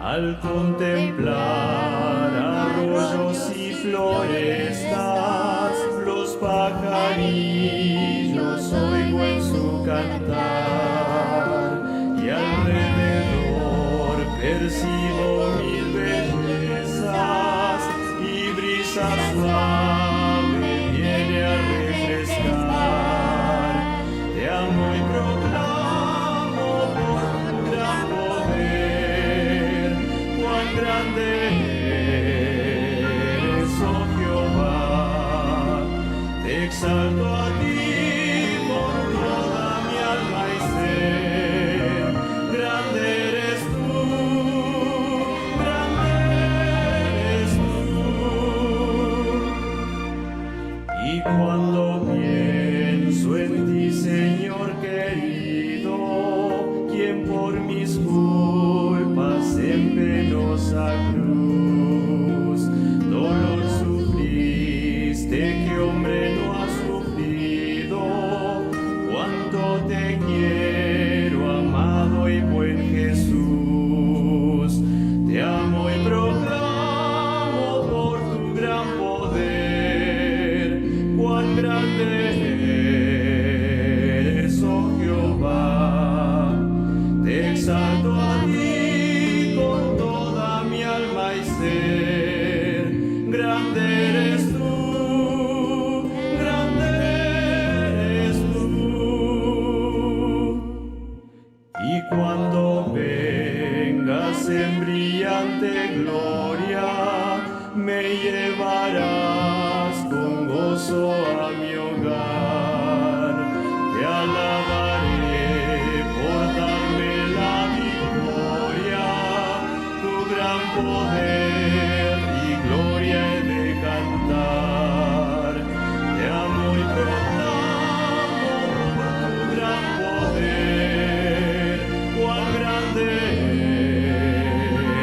Speaker 3: Al contemplar arroyos y florestas, los pajarillos oigo en su cantar, y alrededor percibo mil bellezas, y brisa suave viene a refrescar. Te amo y proclamo por tu gran poder, cuán grande eres, oh Jehová. Te exalto a ti con toda mi alma y ser, grande eres tú, grande eres tú. Y cuando pienso en ti, Señor querido, quien por mis culpas en penosa cruz dolor sufriste que hombre no ha sufrido, cuánto te quiero, amado y buen Jesús. Te amo y proclamo por tu gran poder, cuán grande eres, oh Jehová. Te exalto a ti con toda mi alma y ser, grande eres tú, grande eres tú. Y cuando vengas en brillante gloria, me llevarás con gozo a mi hogar. Te alabaré por darme la victoria, tu gran poder y gloria he de cantar. Te amo y proclamo por tu gran poder, cuán grande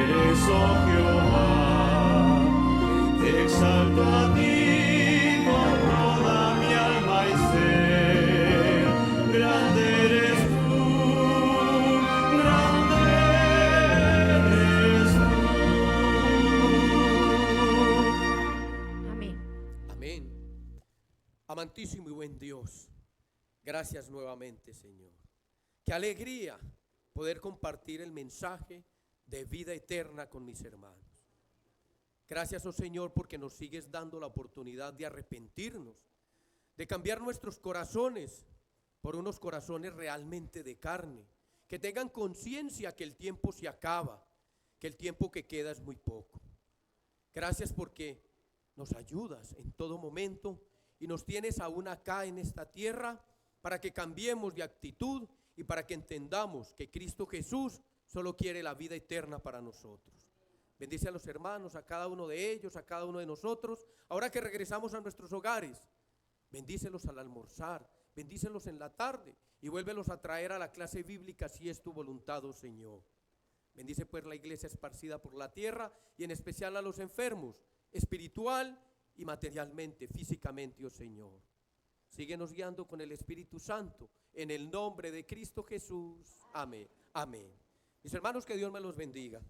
Speaker 3: eres, oh Jehová. Te exalto a ti con toda mi alma y ser, grande eres tú, grande eres tú.
Speaker 2: Amén.
Speaker 1: Amén. Amantísimo y buen Dios, gracias nuevamente, Señor. Qué alegría poder compartir el mensaje de vida eterna con mis hermanos. Gracias, oh Señor, porque nos sigues dando la oportunidad de arrepentirnos, de cambiar nuestros corazones por unos corazones realmente de carne, que tengan conciencia que el tiempo se acaba, que el tiempo que queda es muy poco. Gracias porque nos ayudas en todo momento y nos tienes aún acá en esta tierra para que cambiemos de actitud y para que entendamos que Cristo Jesús solo quiere la vida eterna para nosotros. Bendice a los hermanos, a cada uno de ellos, a cada uno de nosotros. Ahora que regresamos a nuestros hogares, bendícelos al almorzar, bendícelos en la tarde y vuélvelos a traer a la clase bíblica si es tu voluntad, oh Señor. Bendice pues la iglesia esparcida por la tierra y en especial a los enfermos, espiritual y materialmente, físicamente, oh Señor. Síguenos guiando con el Espíritu Santo, en el nombre de Cristo Jesús. Amén. Amén. Mis hermanos, que Dios me los bendiga.